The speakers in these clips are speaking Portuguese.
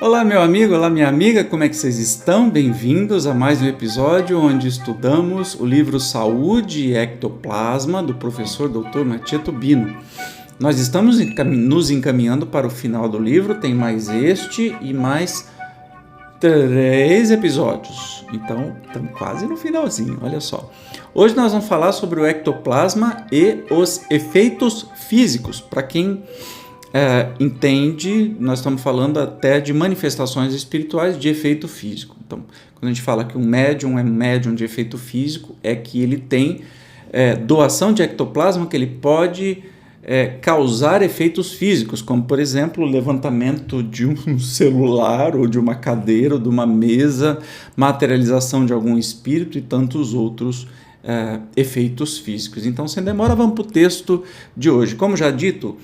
Olá meu amigo, olá minha amiga, como é que vocês estão? Bem-vindos a mais um episódio onde estudamos o livro Saúde e Ectoplasma do professor Dr. Mattia Tubino. Nós estamos nos encaminhando para o final do livro, tem mais este e mais 3 episódios, então estamos quase no finalzinho, olha só. Hoje nós vamos falar sobre o ectoplasma e os efeitos físicos. Para quem entende, nós estamos falando até de manifestações espirituais de efeito físico. Então, quando a gente fala que um médium é médium de efeito físico, é que ele tem doação de ectoplasma, que ele pode causar efeitos físicos, como por exemplo o levantamento de um celular ou de uma cadeira ou de uma mesa, materialização de algum espírito e tantos outros efeitos físicos. Então, sem demora, vamos para o texto de hoje. Como já dito,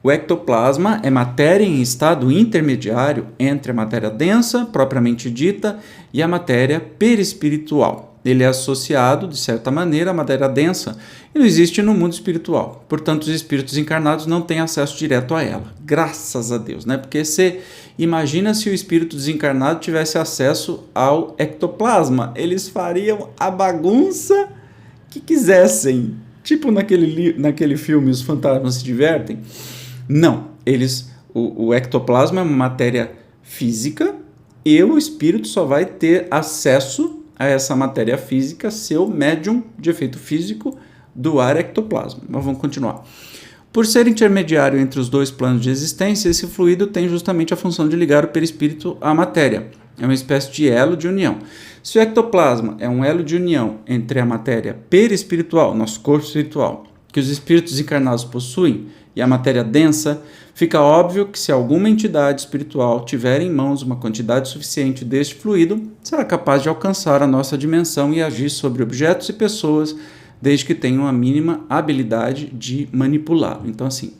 o ectoplasma é matéria em estado intermediário entre a matéria densa, propriamente dita, e a matéria perispiritual. Ele é associado, de certa maneira, à matéria densa e não existe no mundo espiritual. Portanto, os espíritos encarnados não têm acesso direto a ela. Graças a Deus, né? Porque você imagina se o espírito desencarnado tivesse acesso ao ectoplasma. Eles fariam a bagunça que quisessem. Tipo naquele filme Os Fantasmas se Divertem. Não, o ectoplasma é uma matéria física e o espírito só vai ter acesso a essa matéria física se o médium de efeito físico doar ectoplasma. Mas vamos continuar. Por ser intermediário entre os dois planos de existência, esse fluido tem justamente a função de ligar o perispírito à matéria. É uma espécie de elo de união. Se o ectoplasma é um elo de união entre a matéria perispiritual, nosso corpo espiritual, que os espíritos encarnados possuem, e a matéria densa, fica óbvio que se alguma entidade espiritual tiver em mãos uma quantidade suficiente deste fluido, será capaz de alcançar a nossa dimensão e agir sobre objetos e pessoas, desde que tenham a mínima habilidade de manipulá-lo. Então, assim,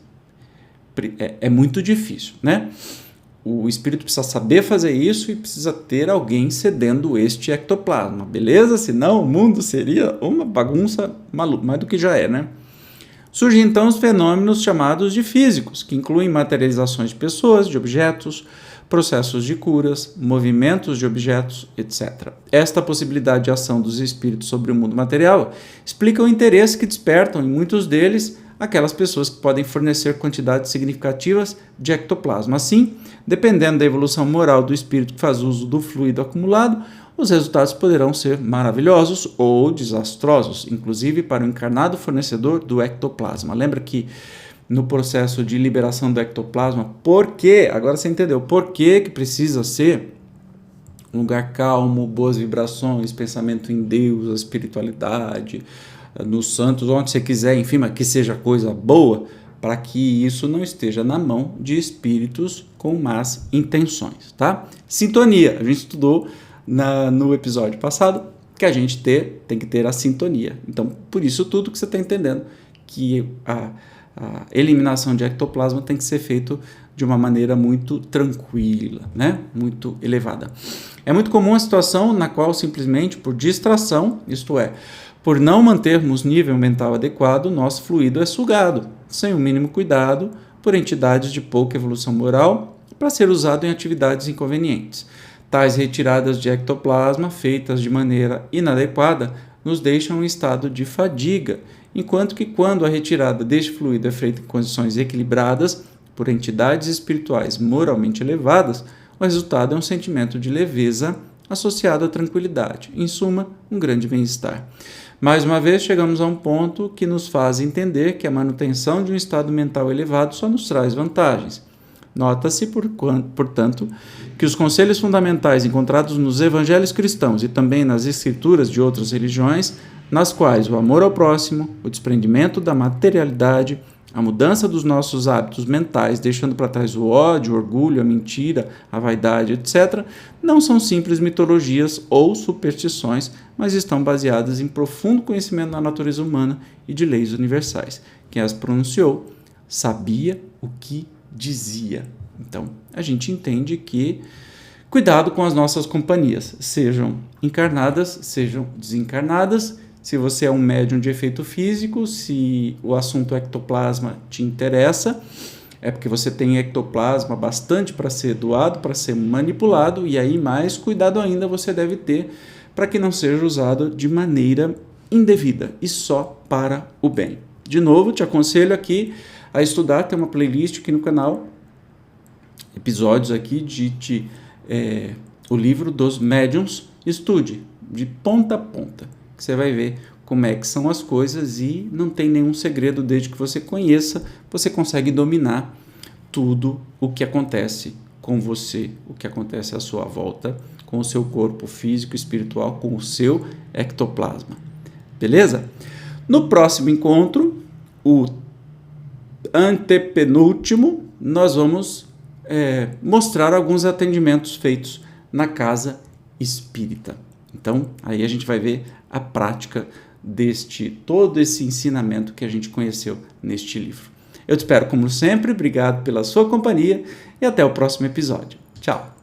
é muito difícil, né? O espírito precisa saber fazer isso e precisa ter alguém cedendo este ectoplasma, beleza? Senão o mundo seria uma bagunça maluca, mais do que já é, né? Surgem então os fenômenos chamados de físicos, que incluem materializações de pessoas, de objetos, processos de curas, movimentos de objetos, etc. Esta possibilidade de ação dos espíritos sobre o mundo material explica o interesse que despertam em muitos deles aquelas pessoas que podem fornecer quantidades significativas de ectoplasma. Assim, dependendo da evolução moral do espírito que faz uso do fluido acumulado, os resultados poderão ser maravilhosos ou desastrosos, inclusive para o encarnado fornecedor do ectoplasma. Lembra que no processo de liberação do ectoplasma, por quê? Agora você entendeu por que precisa ser um lugar calmo, boas vibrações, pensamento em Deus, a espiritualidade, nos santos, onde você quiser, enfim, mas que seja coisa boa, para que isso não esteja na mão de espíritos com más intenções, tá? Sintonia, a gente estudou no episódio passado que a gente tem que ter a sintonia. Então, por isso tudo que você está entendendo, que a eliminação de ectoplasma tem que ser feito de uma maneira muito tranquila, né? Muito elevada. É muito comum a situação na qual simplesmente por distração, isto é, por não mantermos nível mental adequado, nosso fluido é sugado, sem o mínimo cuidado, por entidades de pouca evolução moral, para ser usado em atividades inconvenientes. Tais retiradas de ectoplasma, feitas de maneira inadequada, nos deixam em estado de fadiga, enquanto que quando a retirada deste fluido é feita em condições equilibradas, por entidades espirituais moralmente elevadas, o resultado é um sentimento de leveza associado à tranquilidade, em suma, um grande bem-estar. Mais uma vez, chegamos a um ponto que nos faz entender que a manutenção de um estado mental elevado só nos traz vantagens. Nota-se, portanto, que os conselhos fundamentais encontrados nos evangelhos cristãos e também nas escrituras de outras religiões, nas quais o amor ao próximo, o desprendimento da materialidade, A mudança dos nossos hábitos mentais, deixando para trás o ódio, o orgulho, a mentira, a vaidade, etc., não são simples mitologias ou superstições, mas estão baseadas em profundo conhecimento da natureza humana e de leis universais. Quem as pronunciou sabia o que dizia. Então, a gente entende que cuidado com as nossas companhias, sejam encarnadas, sejam desencarnadas. Se você é um médium de efeito físico, se o assunto ectoplasma te interessa, é porque você tem ectoplasma bastante para ser doado, para ser manipulado, e aí mais cuidado ainda você deve ter para que não seja usado de maneira indevida e só para o bem. De novo, te aconselho aqui a estudar, tem uma playlist aqui no canal, episódios aqui de o livro dos médiuns, estude de ponta a ponta, que você vai ver como é que são as coisas e não tem nenhum segredo. Desde que você conheça, você consegue dominar tudo o que acontece com você, o que acontece à sua volta, com o seu corpo físico, espiritual, com o seu ectoplasma. Beleza? No próximo encontro, o antepenúltimo, nós vamos mostrar alguns atendimentos feitos na casa espírita. Então, aí a gente vai ver a prática todo esse ensinamento que a gente conheceu neste livro. Eu te espero como sempre, obrigado pela sua companhia e até o próximo episódio. Tchau!